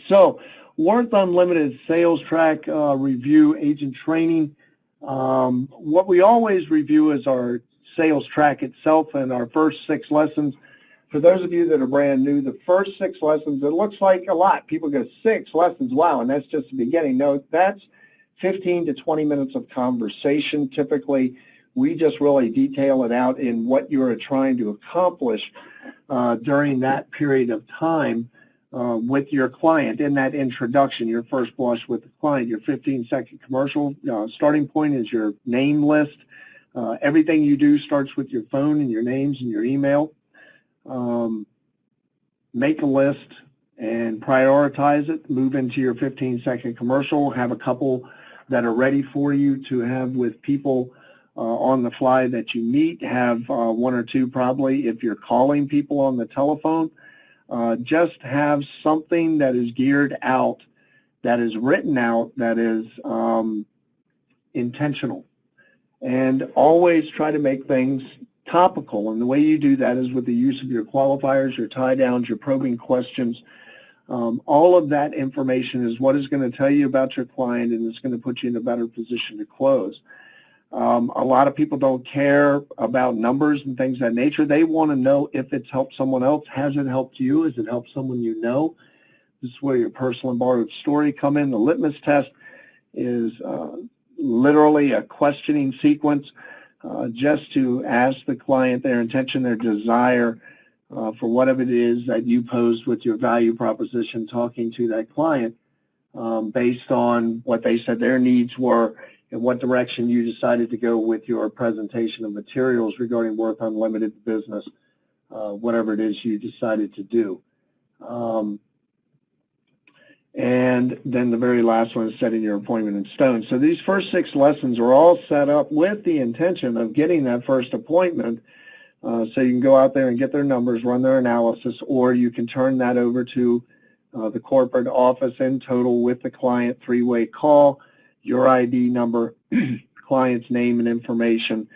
So, Worth Unlimited sales track review agent training. What we always review is our sales track itself and our first 6 lessons. For those of you that are brand new, the first 6 lessons, it looks like a lot. People go 6 lessons, wow, and that's just the beginning. No, that's 15 to 20 minutes of conversation. Typically, we just really detail it out in what you're trying to accomplish during that period of time with your client in that introduction, your first blush with the client, your 15-second commercial. Starting point is your name list. Everything you do starts with your phone and your names and your email. Make a list and prioritize it. Move into your 15-second commercial. Have a couple that are ready for you to have with people on the fly that you meet. Have 1 or 2 probably if you're calling people on the telephone. Just have something that is geared out, that is written out, that is intentional. And always try to make things topical. And the way you do that is with the use of your qualifiers, your tie downs, your probing questions. All of that information is what is going to tell you about your client, and it's going to put you in a better position to close. A lot of people don't care about numbers and things of that nature. They want to know if it's helped someone else. Has it helped you? Has it helped someone you know? This is where your personal and borrowed story come in. The litmus test is literally a questioning sequence just to ask the client their intention, their desire for whatever it is that you posed with your value proposition, talking to that client based on what they said their needs were and what direction you decided to go with your presentation of materials regarding Worth Unlimited business, whatever it is you decided to do. And then the very last one is setting your appointment in stone. So these first 6 lessons are all set up with the intention of getting that first appointment so you can go out there and get their numbers, run their analysis, or you can turn that over to the corporate office in total with the client, 3-way call, your ID number, client's name and information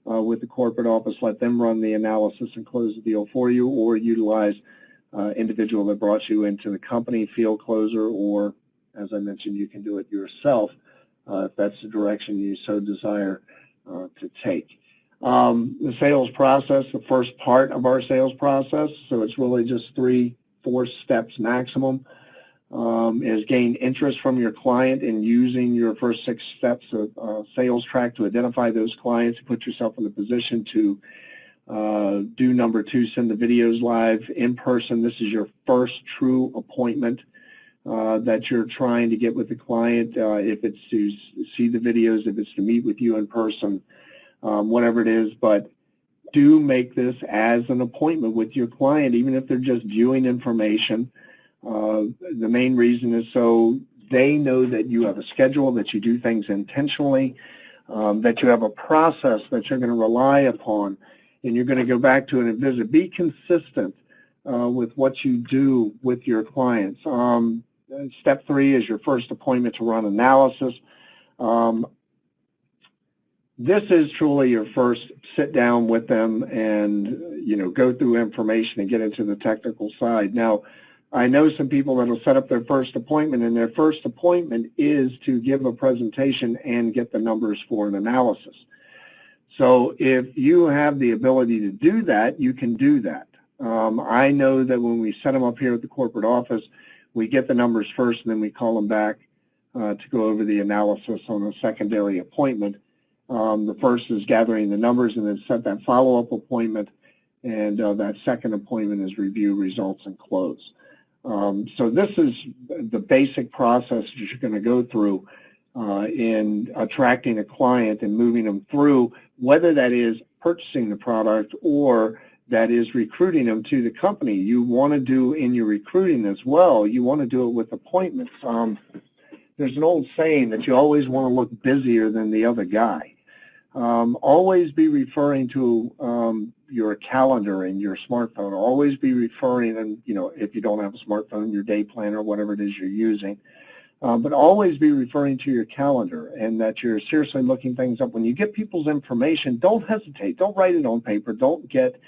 with the corporate office. Let them run the analysis and close the deal for you, or utilize individual that brought you into the company, field closer, or as I mentioned, you can do it yourself if that's the direction you so desire to take. The sales process, the first part of our sales process, so it's really just 3-4 steps maximum, is gain interest from your client in using your first 6 steps of sales track to identify those clients, put yourself in the position to do number 2, send the videos live in person. This is your first true appointment that you're trying to get with the client, if it's to see the videos, if it's to meet with you in person, whatever it is. But do make this as an appointment with your client, even if they're just viewing information. The main reason is so they know that you have a schedule, that you do things intentionally, that you have a process that you're going to rely upon, and you're going to go back to it and visit. Be consistent with what you do with your clients. Step 3 is your first appointment to run analysis. This is truly your first sit down with them and go through information and get into the technical side. Now, I know some people that will set up their first appointment, and their first appointment is to give a presentation and get the numbers for an analysis. So if you have the ability to do that, you can do that. I know that when we set them up here at the corporate office, we get the numbers first, and then we call them back to go over the analysis on a secondary appointment. The first is gathering the numbers and then set that follow-up appointment, and that second appointment is review results and close. So this is the basic process that you're going to go through in attracting a client and moving them through, whether that is purchasing the product or that is recruiting them to the company. You want to do in your recruiting as well, you want to do it with appointments. There's an old saying that you always want to look busier than the other guy. Always be referring to your calendar in your smartphone. Always be referring, and if you don't have a smartphone, your day planner, whatever it is you're using. But always be referring to your calendar, and that you're seriously looking things up. When you get people's information, don't hesitate. Don't write it on paper. Don't get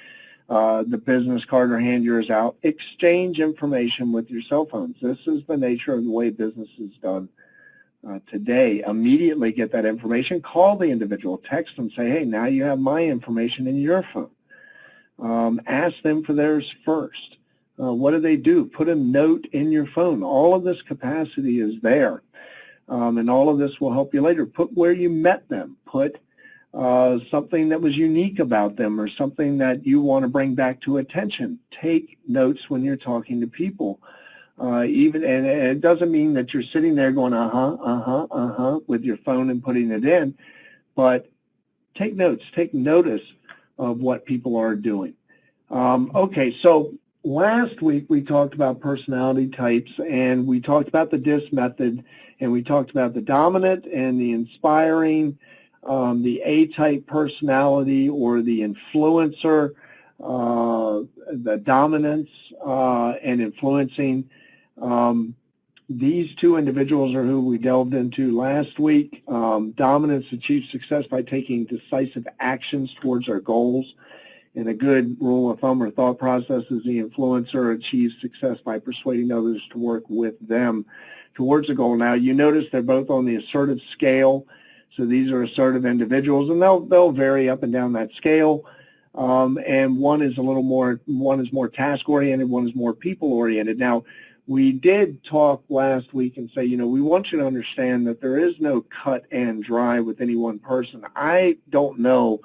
the business card or hand yours out, exchange information with your cell phones. This is the nature of the way business is done today. Immediately get that information, call the individual, text them, say, hey, now you have my information in your phone. Ask them for theirs first. What do they do? Put a note in your phone. All of this capacity is there, and all of this will help you later. Put where you met them. Put something that was unique about them or something that you want to bring back to attention. Take notes when you're talking to people. And it doesn't mean that you're sitting there going, with your phone and putting it in, but take notes, take notice of what people are doing. Okay, so last week we talked about personality types, and we talked about the DISC method, and we talked about the dominant and the inspiring, the A-type personality or the influencer, the dominance and influencing. These two individuals are who we delved into last week. Dominance achieves success by taking decisive actions towards our goals. And a good rule of thumb or thought process is the influencer achieves success by persuading others to work with them towards a goal. Now, you notice they're both on the assertive scale. So these are assertive individuals, and they'll vary up and down that scale. And one is more task-oriented, one is more people-oriented. Now, we did talk last week and say, we want you to understand that there is no cut and dry with any one person. I don't know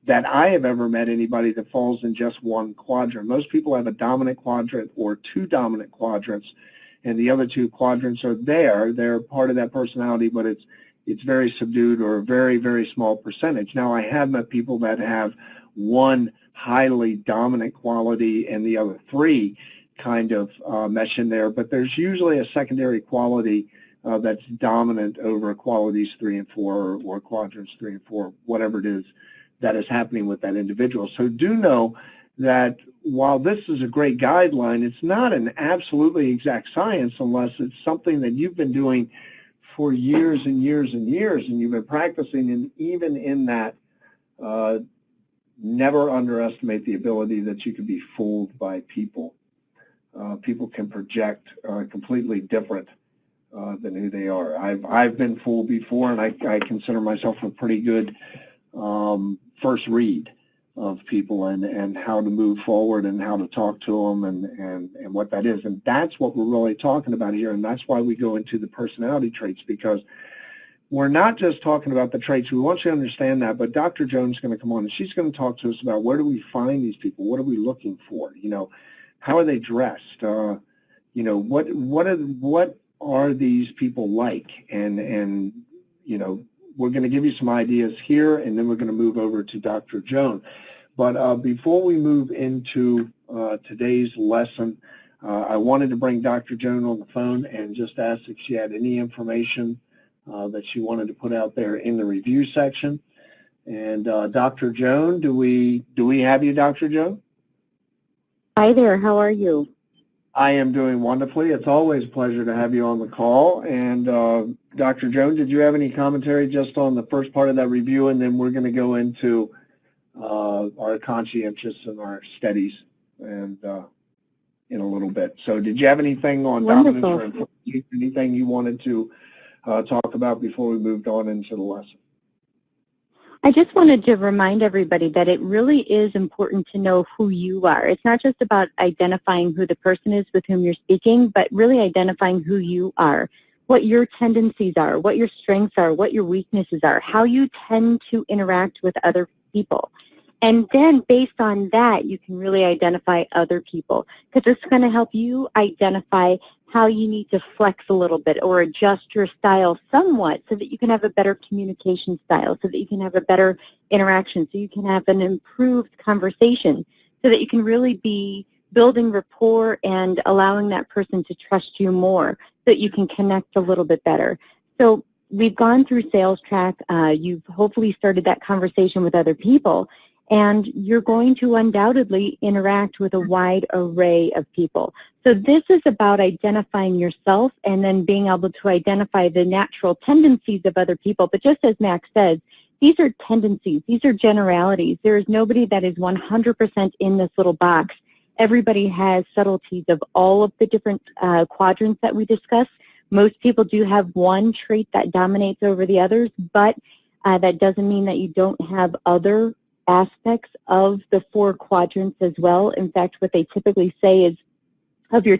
that I have ever met anybody that falls in just one quadrant. Most people have a dominant quadrant or two dominant quadrants, and the other two quadrants are there. They're part of that personality, but it's very subdued or a very, very small percentage. Now, I have met people that have one highly dominant quality and the other three kind of mesh in there, but there's usually a secondary quality that's dominant over qualities 3 and 4 or quadrants 3 and 4, whatever it is that is happening with that individual. So do know that while this is a great guideline, it's not an absolutely exact science unless it's something that you've been doing for years and years and years, and you've been practicing, and even in that, never underestimate the ability that you can be fooled by people. People can project completely different than who they are. I've been fooled before, and I consider myself a pretty good first read of people and how to move forward and how to talk to them and what that is. And that's what we're really talking about here, and that's why we go into the personality traits, because we're not just talking about the traits. We want you to understand that, but Dr. Jones is going to come on, and she's going to talk to us about where do we find these people? What are we looking for? How are they dressed? What are these people like? And we're going to give you some ideas here, and then we're going to move over to Dr. Jones. But before we move into today's lesson, I wanted to bring Dr. Jones on the phone and just ask if she had any information that she wanted to put out there in the review section. And Dr. Jones, do we have you, Dr. Jones? Hi there. How are you? I am doing wonderfully. It's always a pleasure to have you on the call. And Dr. Jones, did you have any commentary just on the first part of that review, and then we're going to go into our conscientious and our studies and in a little bit. So did you have anything on dominance or influence, anything you wanted to talk about before we moved on into the lesson? I just wanted to remind everybody that it really is important to know who you are. It's not just about identifying who the person is with whom you're speaking, but really identifying who you are, what your tendencies are, what your strengths are, what your weaknesses are, how you tend to interact with other people. And then based on that, you can really identify other people, because it's going to help you identify how you need to flex a little bit or adjust your style somewhat so that you can have a better communication style, so that you can have a better interaction, so you can have an improved conversation, so that you can really be building rapport and allowing that person to trust you more so that you can connect a little bit better. So we've gone through sales track. You've hopefully started that conversation with other people, and you're going to undoubtedly interact with a wide array of people. So this is about identifying yourself and then being able to identify the natural tendencies of other people. But just as Max said, these are tendencies. These are generalities. There is nobody that is 100% in this little box. Everybody has subtleties of all of the different quadrants that we discuss. Most people do have one trait that dominates over the others, but that doesn't mean that you don't have other aspects of the 4 quadrants as well. In fact, what they typically say is of your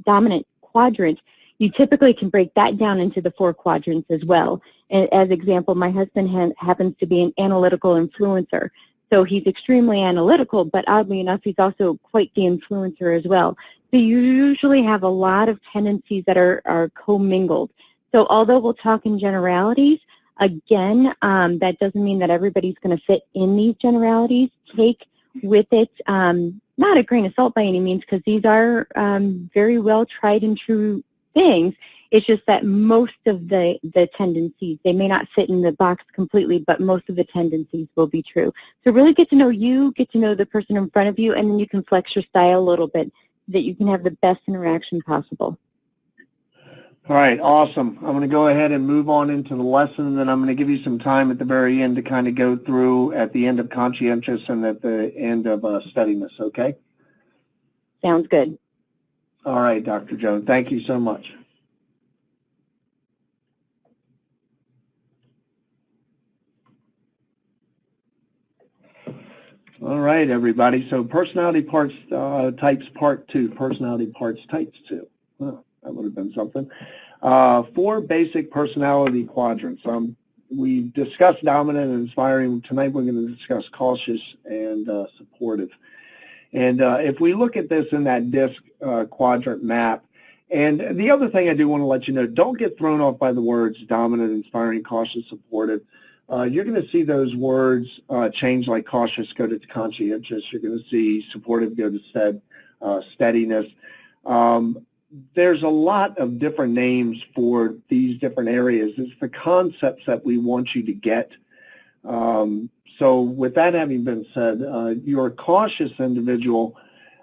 dominant quadrant, you typically can break that down into the 4 quadrants as well. As example, my husband happens to be an analytical influencer. So he's extremely analytical, but oddly enough, he's also quite the influencer as well. So you usually have a lot of tendencies that are commingled. So although we'll talk in generalities, again, that doesn't mean that everybody's going to fit in these generalities. Take with it, not a grain of salt by any means, because these are very well tried and true things. It's just that most of the tendencies, they may not fit in the box completely, but most of the tendencies will be true. So really get to know you, get to know the person in front of you, and then you can flex your style a little bit so that you can have the best interaction possible. All right, awesome. I'm going to go ahead and move on into the lesson, and then I'm going to give you some time at the very end to kind of go through at the end of conscientious and at the end of steadiness, okay? Sounds good. All right, Dr. Joan, thank you so much. All right, everybody. So personality parts types part 2, personality parts types 2. Oh, that would have been something. 4 basic personality quadrants. We discussed dominant and inspiring. Tonight we're going to discuss cautious and supportive. And if we look at this in that DISC quadrant map, and the other thing I do want to let you know, don't get thrown off by the words dominant, inspiring, cautious, supportive. You're going to see those words change, like cautious go to conscientious. You're going to see supportive go to steadiness. There's a lot of different names for these different areas. It's the concepts that we want you to get. So with that having been said, your cautious individual,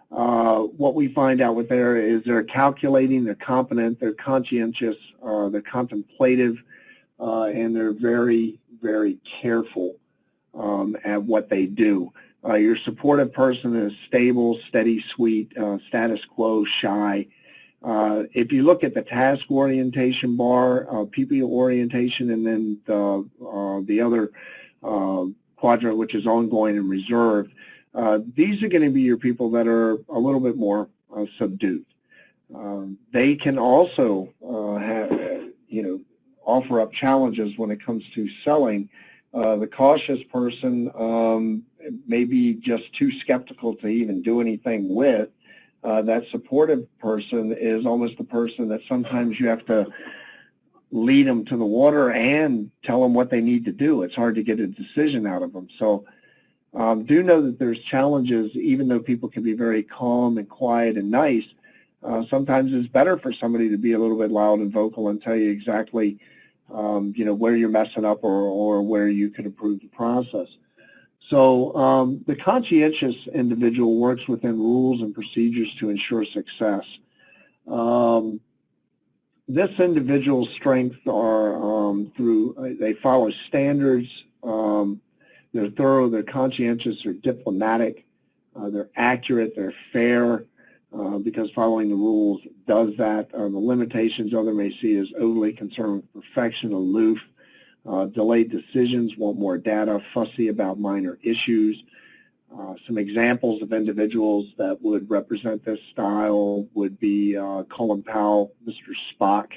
what we find out with there is they're calculating, they're competent, they're conscientious, they're contemplative, and they're very, very careful at what they do. Your supportive person is stable, steady, sweet, status quo, shy. If you look at the task orientation bar, people orientation, and then the other quadrant, which is ongoing and reserved, these are going to be your people that are a little bit more subdued. They can also offer up challenges when it comes to selling. The cautious person may be just too skeptical to even do anything with. That supportive person is almost the person that sometimes you have to lead them to the water and tell them what they need to do. It's hard to get a decision out of them. So do know that there's challenges, even though people can be very calm and quiet and nice. Sometimes it's better for somebody to be a little bit loud and vocal and tell you exactly where you're messing up or where you could improve the process. So the conscientious individual works within rules and procedures to ensure success. This individual's strengths are they follow standards, they're thorough, they're conscientious, they're diplomatic, they're accurate, they're fair, because following the rules does that. The limitations others may see is overly concerned with perfection, aloof, delayed decisions, want more data, fussy about minor issues. Some examples of individuals that would represent this style would be Colin Powell, Mr. Spock,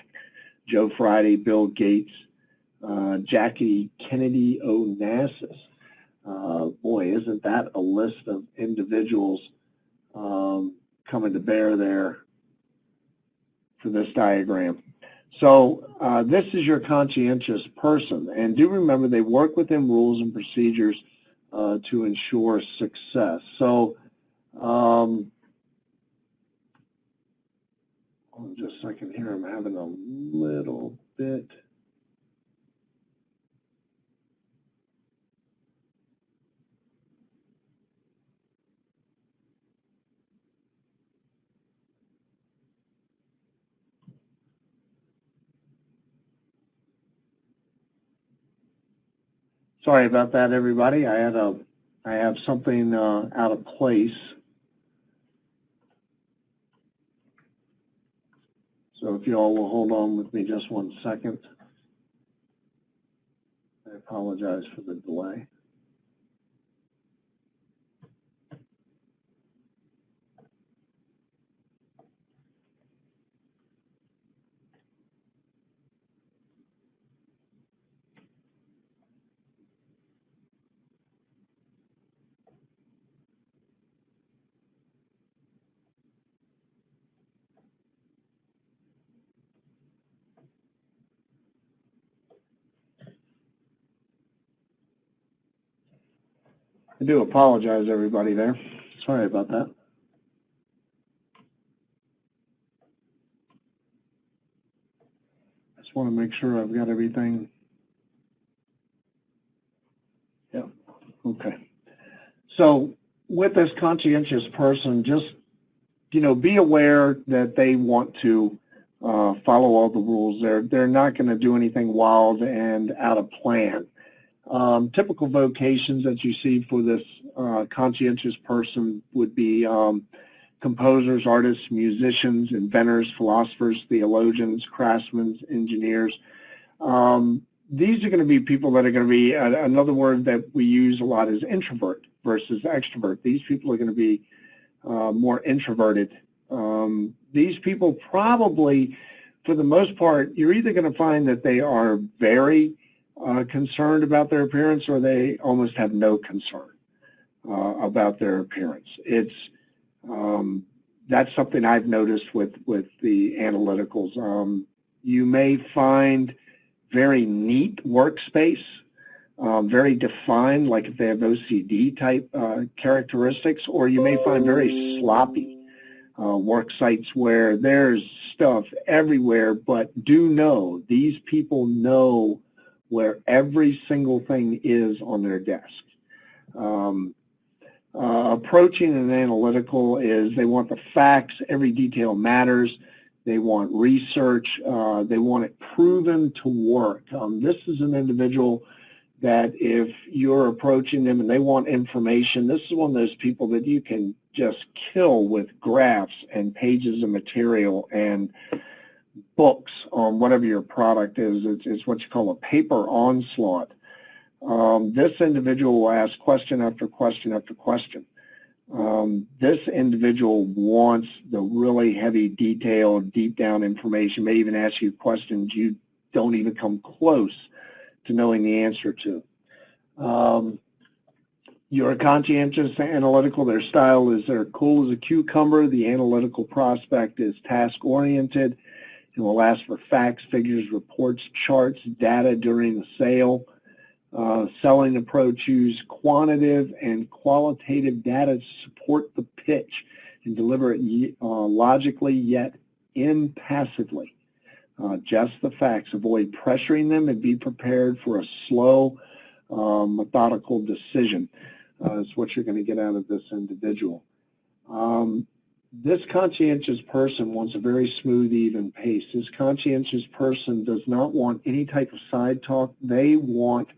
Joe Friday, Bill Gates, Jackie Kennedy Onassis. Boy, isn't that a list of individuals coming to bear there for this diagram. So this is your conscientious person, and do remember they work within rules and procedures to ensure success. So hold on just a second here, I'm having a little bit. Sorry about that, everybody. I have something out of place. So if you all will hold on with me just 1 second. I apologize for the delay. I do apologize, everybody there. Sorry about that. Just want to make sure I've got everything. Yeah, okay. So with this conscientious person, just, be aware that they want to follow all the rules. They're not going to do anything wild and out of plan. Typical vocations that you see for this conscientious person would be composers, artists, musicians, inventors, philosophers, theologians, craftsmen, engineers. These are going to be people that are going to be, another word that we use a lot is introvert versus extrovert. These people are going to be more introverted. These people probably, for the most part, you're either going to find that they are very concerned about their appearance, or they almost have no concern about their appearance. It's that's something I've noticed with the analyticals. You may find very neat workspace, very defined, like if they have OCD type characteristics, or you may find very sloppy work sites where there's stuff everywhere. But do know these people know where every single thing is on their desk. Approaching an analytical is they want the facts, every detail matters, they want research, they want it proven to work. This is an individual that if you're approaching them and they want information, this is one of those people that you can just kill with graphs and pages of material and books on whatever your product is. It's what you call a paper onslaught. This individual will ask question after question after question. This individual wants the really heavy, detailed, deep down information, may even ask you questions you don't even come close to knowing the answer to. You're a conscientious analytical. Their style is they're cool as a cucumber. The analytical prospect is task-oriented and will ask for facts, figures, reports, charts, data during the sale. Selling approach use quantitative and qualitative data to support the pitch and deliver it logically yet impassively. Just the facts. Avoid pressuring them and be prepared for a slow, methodical decision. Is what you're going to get out of this individual. This conscientious person wants a very smooth, even pace. This conscientious person does not want any type of side talk. They want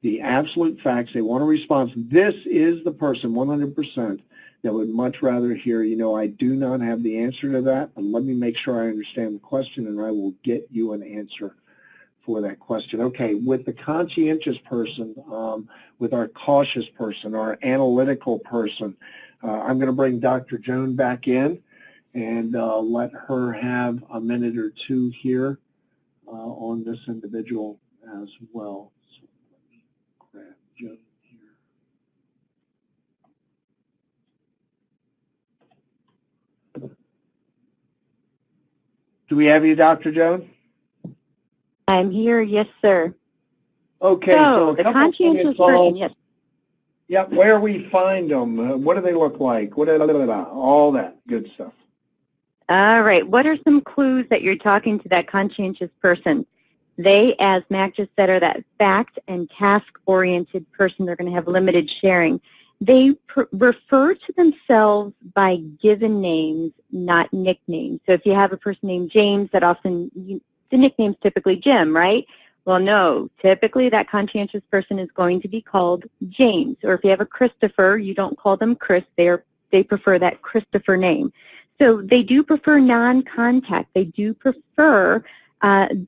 the absolute facts. They want a response. This is the person, 100%, that would much rather hear, I do not have the answer to that, but let me make sure I understand the question, and I will get you an answer for that question. Okay, with the conscientious person, with our cautious person, our analytical person, I'm going to bring Dr. Joan back in and let her have a minute or two here on this individual as well. So let me grab Joan here. Do we have you, Dr. Joan? I'm here, yes, sir. Okay, so the conscientious person, yes. Yep, where we find them, what do they look like, all that good stuff. All right, what are some clues that you're talking to that conscientious person? They, as Mac just said, are that fact and task-oriented person. They're going to have limited sharing. They refer to themselves by given names, not nicknames. So if you have a person named James, that often, the nickname's typically Jim, right? Well, no. Typically, that conscientious person is going to be called James. Or if you have a Christopher, you don't call them Chris. They prefer that Christopher name. So they do prefer non-contact. They do prefer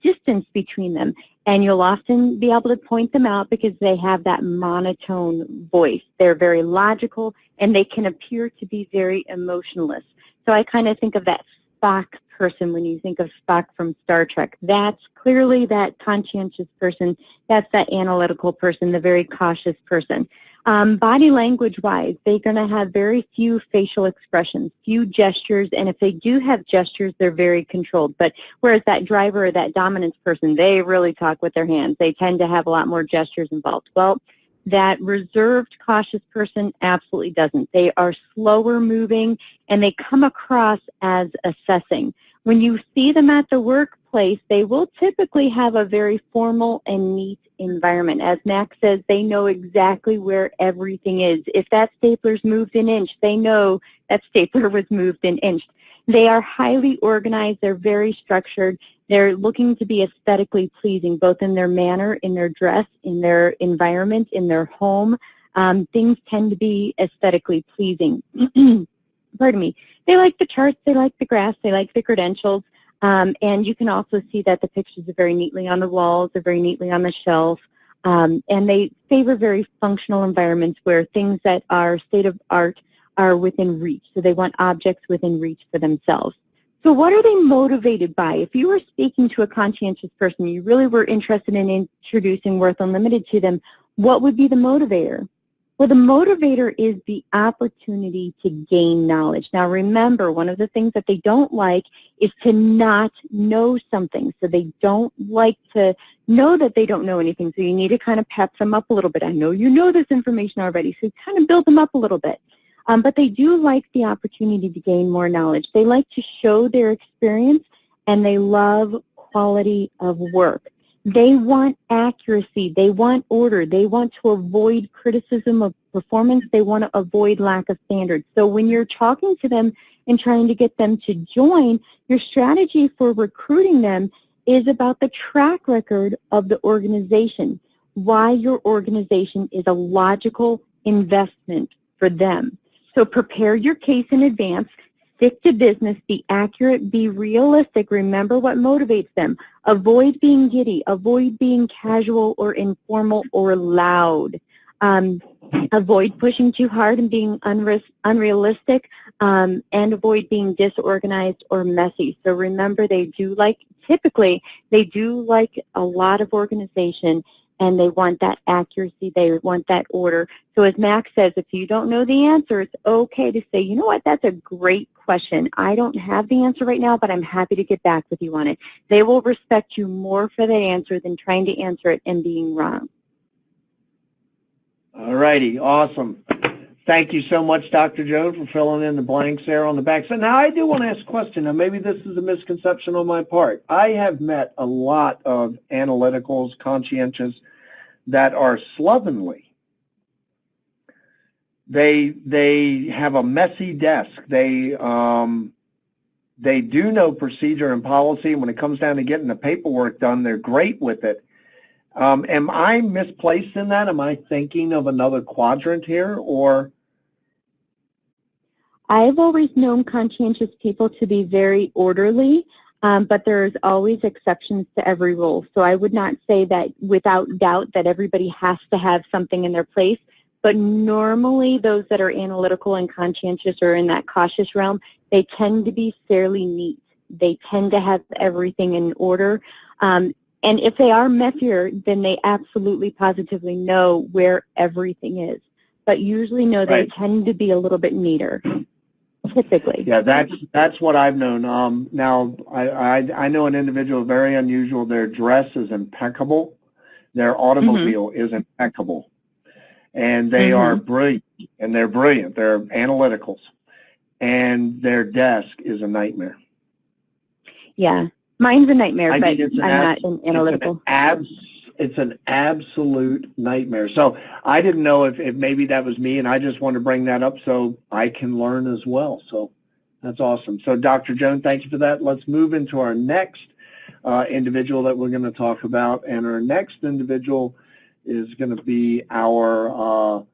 distance between them. And you'll often be able to point them out because they have that monotone voice. They're very logical, and they can appear to be very emotionless. So I kind of think of that Spock person when you think of Spock from Star Trek. That's clearly that conscientious person. That's that analytical person, the very cautious person. Body language-wise, they're going to have very few facial expressions, few gestures, and if they do have gestures, they're very controlled. But whereas that driver or that dominance person, they really talk with their hands. They tend to have a lot more gestures involved. Well, that reserved, cautious person absolutely doesn't. They are slower moving, and they come across as assessing. When you see them at the workplace, they will typically have a very formal and neat environment. As Max says, they know exactly where everything is. If that stapler's moved an inch, they know that stapler was moved an inch. They are highly organized. They're very structured. They're looking to be aesthetically pleasing, both in their manner, in their dress, in their environment, in their home. Things tend to be aesthetically pleasing. Pardon me. They like the charts. They like the graphs. They like the credentials. And you can also see that the pictures are very neatly on the walls, they're very neatly on the shelf, and they favor very functional environments where things that are state-of-art are within reach. So they want objects within reach for themselves. So what are they motivated by? If you were speaking to a conscientious person, you really were interested in introducing Worth Unlimited to them, what would be the motivator? Well, the motivator is the opportunity to gain knowledge. Now, remember, one of the things that they don't like is to not know something. So they don't like to know that they don't know anything. So you need to kind of pep them up a little bit. I know you know this information already, so kind of build them up a little bit. But they do like the opportunity to gain more knowledge. They like to show their experience, and they love quality of work. They want accuracy. They want order. They want to avoid criticism of performance. They want to avoid lack of standards. So when you're talking to them and trying to get them to join, your strategy for recruiting them is about the track record of the organization, why your organization is a logical investment for them. So prepare your case in advance. Stick to business, be accurate, be realistic. Remember what motivates them. Avoid being giddy. Avoid being casual or informal or loud. Avoid pushing too hard and being unrealistic, and avoid being disorganized or messy. So remember, typically, they do like a lot of organization, and they want that accuracy, they want that order. So as Max says, if you don't know the answer, it's okay to say, you know what, that's a great question. I don't have the answer right now, but I'm happy to get back with you on it. They will respect you more for that answer than trying to answer it and being wrong. All righty, awesome. Thank you so much, Dr. Joan, for filling in the blanks there on the back. So now I do want to ask a question. Now maybe this is a misconception on my part. I have met a lot of analyticals, conscientious, that are slovenly. They have a messy desk. They do know procedure and policy, and when it comes down to getting the paperwork done, they're great with it. Am I misplaced in that? Am I thinking of another quadrant here, or? I've always known conscientious people to be very orderly, but there's always exceptions to every rule. So I would not say that without doubt that everybody has to have something in their place, but normally those that are analytical and conscientious or in that cautious realm, they tend to be fairly neat. They tend to have everything in order. And if they are messier, then they absolutely positively know where everything is. But usually, no, they tend to be a little bit neater, typically. Yeah, that's what I've known. Now, I know an individual very unusual. Their dress is impeccable. Their automobile is impeccable. And they are brilliant, and they're brilliant. They're analyticals. And their desk is a nightmare. Yeah. Mine's a nightmare, but I'm not analytical. It's an absolute nightmare. So I didn't know if maybe that was me, and I just wanted to bring that up so I can learn as well. So that's awesome. So Dr. Joan, thank you for that. Let's move into our next individual that we're going to talk about. And our next individual is going to be our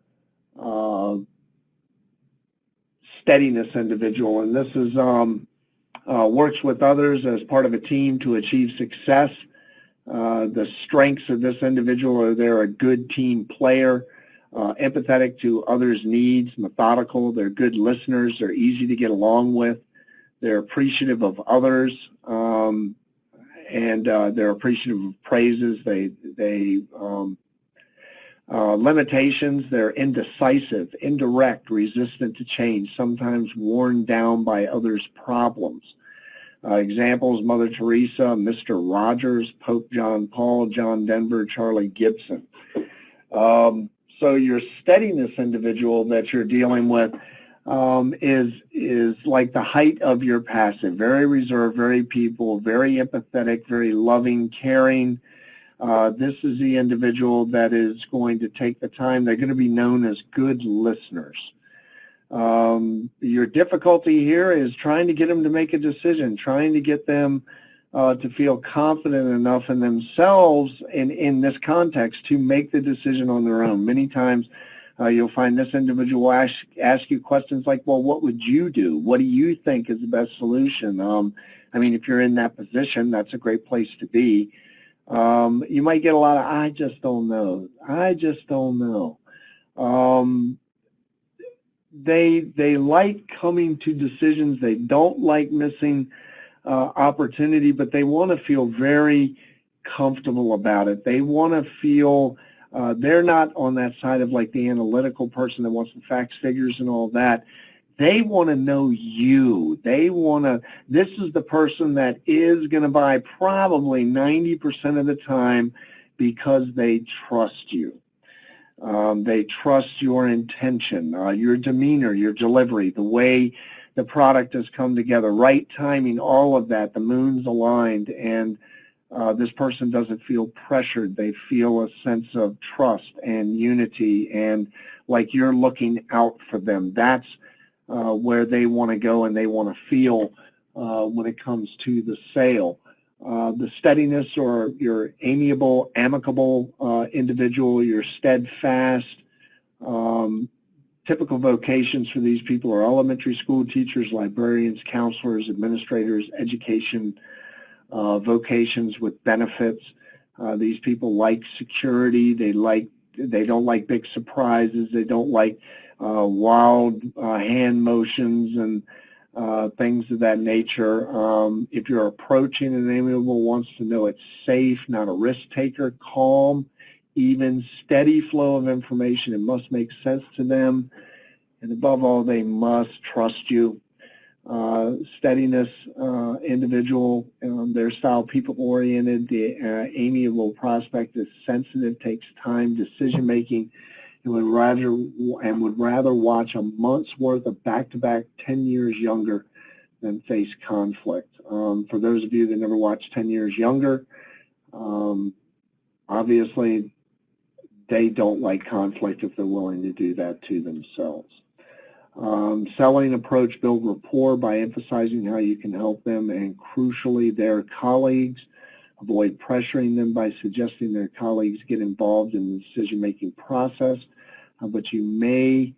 steadiness individual. And this is works with others as part of a team to achieve success. The strengths of this individual are they're a good team player, empathetic to others' needs, methodical, they're good listeners, they're easy to get along with, they're appreciative of others, and they're appreciative of praises. Limitations, they're indecisive, indirect, resistant to change, sometimes worn down by others' problems. Examples, Mother Teresa, Mr. Rogers, Pope John Paul, John Denver, Charlie Gibson. So your steadiness individual that you're dealing with is like the height of your passive, very reserved, very people, very empathetic, very loving, caring. This is the individual that is going to take the time. They're going to be known as good listeners. Your difficulty here is trying to get them to make a decision, trying to get them to feel confident enough in themselves in this context to make the decision on their own. Many times you'll find this individual ask you questions like, well, what would you do? What do you think is the best solution? I mean, if you're in that position, that's a great place to be. You might get a lot of, I just don't know. I just don't know. They like coming to decisions. They don't like missing opportunity, but they want to feel very comfortable about it. They want to feel they're not on that side of like the analytical person that wants the facts, figures, and all that. They want to know you. They want to, this is the person that is going to buy probably 90% of the time because they trust you. They trust your intention, your demeanor, your delivery, the way the product has come together, right timing, all of that, the moon's aligned, and this person doesn't feel pressured. They feel a sense of trust and unity and like you're looking out for them. That's where they want to go and they want to feel when it comes to the sale. The steadiness or your amiable, amicable individual, your steadfast. Typical vocations for these people are elementary school teachers, librarians, counselors, administrators, education vocations with benefits. These people like security. They don't like big surprises. They don't like wild hand motions and things of that nature. If you're approaching an amiable, wants to know it's safe, not a risk taker, calm, even, steady flow of information. It must make sense to them. And above all, they must trust you. Steadiness individual, their style people-oriented. The amiable prospect is sensitive, takes time, decision-making, and would rather watch a month's worth of back-to-back 10 years younger than face conflict. For those of you that never watched 10 years younger, obviously they don't like conflict if they're willing to do that to themselves. Selling approach, build rapport by emphasizing how you can help them and crucially their colleagues. Avoid pressuring them by suggesting their colleagues get involved in the decision-making process, but you may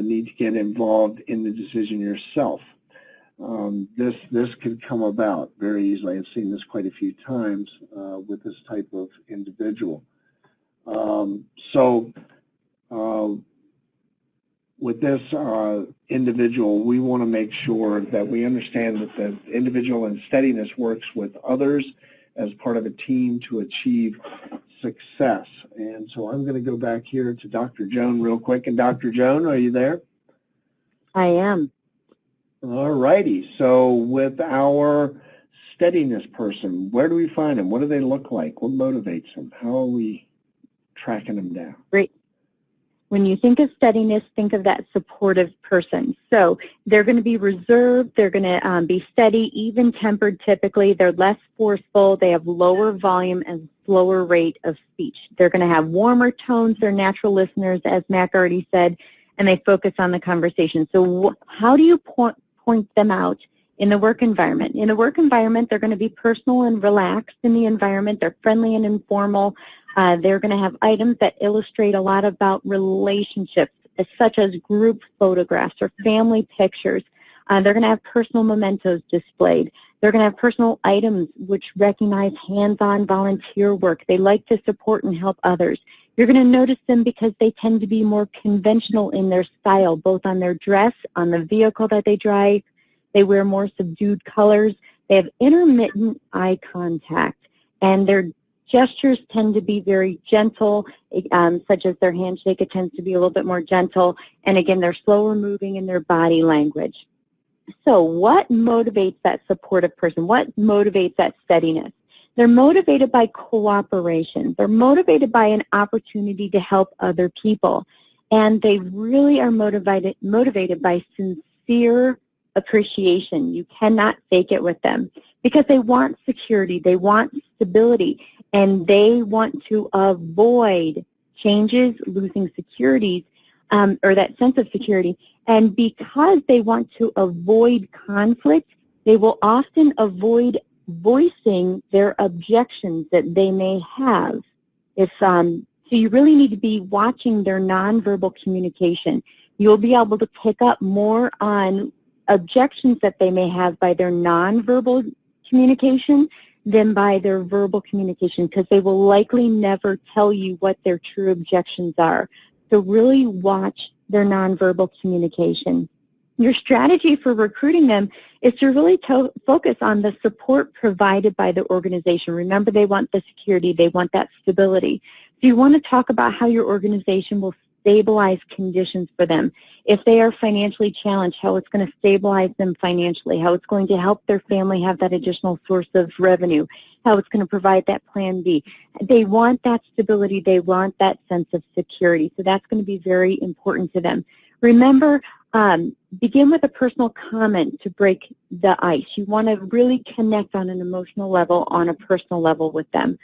need to get involved in the decision yourself. This could come about very easily. I've seen this quite a few times with this type of individual. With this individual, we want to make sure that we understand that the individual in steadiness works with others as part of a team to achieve success. And so I'm going to go back here to Dr. Joan real quick. And Dr. Joan, are you there? I am. All righty. So with our steadiness person, where do we find them? What do they look like? What motivates them? How are we tracking them down? Great. When you think of steadiness, think of that supportive person. So they're going to be reserved, they're going to be steady, even-tempered typically, they're less forceful, they have lower volume and slower rate of speech. They're going to have warmer tones, they're natural listeners, as Mac already said, and they focus on the conversation. So how do you point them out in the work environment. In the work environment, they're going to be personal and relaxed in the environment. They're friendly and informal. They're going to have items that illustrate a lot about relationships, such as group photographs or family pictures. They're going to have personal mementos displayed. They're going to have personal items which recognize hands-on volunteer work. They like to support and help others. You're going to notice them because they tend to be more conventional in their style, both on their dress, on the vehicle that they drive. They wear more subdued colors. They have intermittent eye contact, and their gestures tend to be very gentle, such as their handshake. It tends to be a little bit more gentle. And again, they're slower moving in their body language. So what motivates that supportive person? What motivates that steadiness? They're motivated by cooperation. They're motivated by an opportunity to help other people. And they really are motivated by sincere appreciation. You cannot fake it with them because they want security. They want stability. And they want to avoid changes, losing securities, or that sense of security. And because they want to avoid conflict, they will often avoid voicing their objections that they may have. So you really need to be watching their nonverbal communication. You'll be able to pick up more on objections that they may have by their nonverbal communication than by their verbal communication, because they will likely never tell you what their true objections are. So really watch their nonverbal communication. Your strategy for recruiting them is to really focus on the support provided by the organization. Remember, they want the security. They want that stability. So you want to talk about how your organization will stabilize conditions for them. If they are financially challenged, how it's going to stabilize them financially, how it's going to help their family have that additional source of revenue, how it's going to provide that plan B. They want that stability. They want that sense of security. So that's going to be very important to them. Remember, begin with a personal comment to break the ice. You want to really connect on an emotional level, on a personal level with them.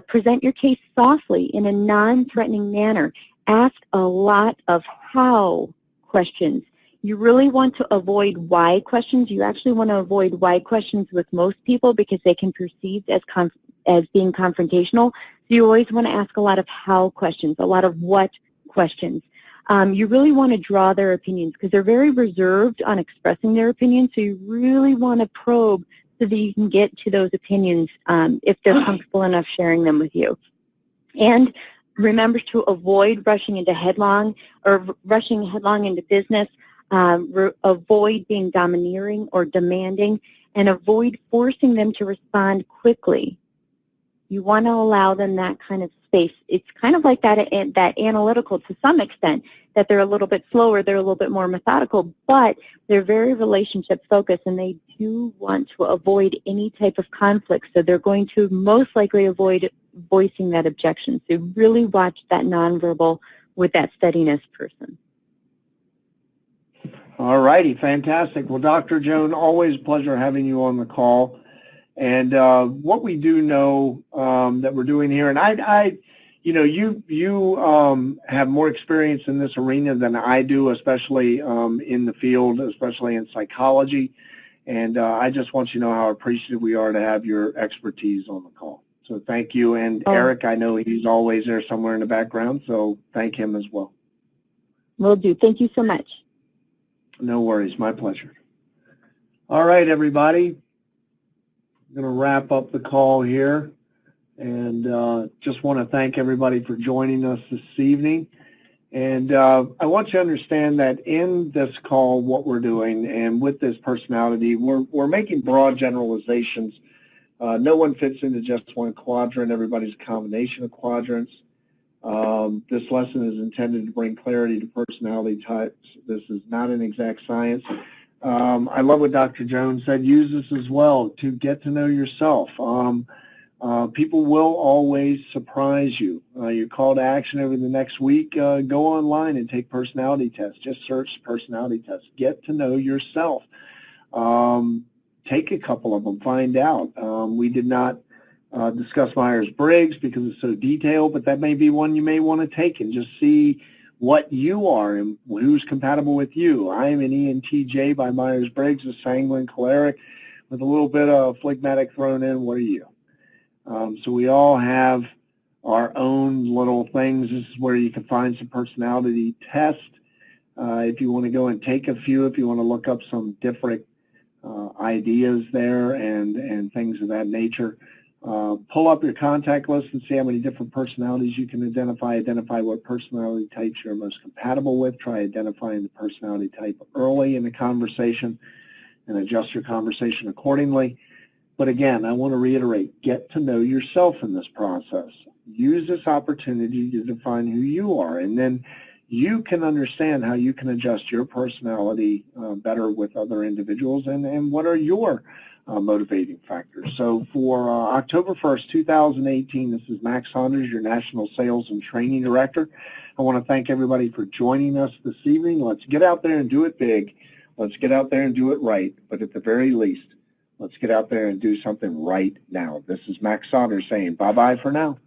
Present your case softly in a non-threatening manner. Ask a lot of how questions. You really want to avoid why questions. You actually want to avoid why questions with most people because they can perceive as being confrontational. So you always want to ask a lot of how questions, a lot of what questions. You really want to draw their opinions because they're very reserved on expressing their opinions, so you really want to probe so that you can get to those opinions if they're comfortable enough sharing them with you. And remember to avoid rushing headlong into business, avoid being domineering or demanding, and avoid forcing them to respond quickly. You want to allow them that kind of space. It's kind of like that analytical to some extent, that they're a little bit slower, they're a little bit more methodical, but they're very relationship focused and they do want to avoid any type of conflict. So they're going to most likely avoid voicing that objection. So really watch that nonverbal with that steadiness person. All righty, fantastic. Well, Dr. Joan, always a pleasure having you on the call. And what we do know that we're doing here, and you have more experience in this arena than I do, especially in the field, especially in psychology. And I just want you to know how appreciative we are to have your expertise on the call. So thank you. And Eric, I know he's always there somewhere in the background, so thank him as well. Will do. Thank you so much. No worries. My pleasure. All right, everybody. I'm going to wrap up the call here, and just want to thank everybody for joining us this evening. And I want you to understand that in this call, what we're doing, and with this personality, we're making broad generalizations. No one fits into just one quadrant. Everybody's a combination of quadrants. This lesson is intended to bring clarity to personality types. This is not an exact science. I love what Dr. Jones said. Use this as well to get to know yourself. People will always surprise you. Your call to action over the next week, go online and take personality tests. Just search personality tests. Get to know yourself. Take a couple of them. Find out. We did not discuss Myers-Briggs because it's so detailed, but that may be one you may want to take and just see what you are and who's compatible with you. I am an ENTJ by Myers-Briggs, a sanguine choleric with a little bit of phlegmatic thrown in. What are you? So we all have our own little things. This is where you can find some personality tests. If you want to go and take a few, if you want to look up some different ideas there and things of that nature. Pull up your contact list and see how many different personalities you can identify what personality types you're most compatible with. Try identifying the personality type early in the conversation and adjust your conversation accordingly. But again, I want to reiterate, get to know yourself in this process. Use this opportunity to define who you are, and then you can understand how you can adjust your personality better with other individuals and what are your motivating factors. So for October 1st, 2018, this is Max Saunders, your National Sales and Training Director. I want to thank everybody for joining us this evening. Let's get out there and do it big. Let's get out there and do it right. But at the very least, let's get out there and do something right now. This is Max Saunders saying bye-bye for now.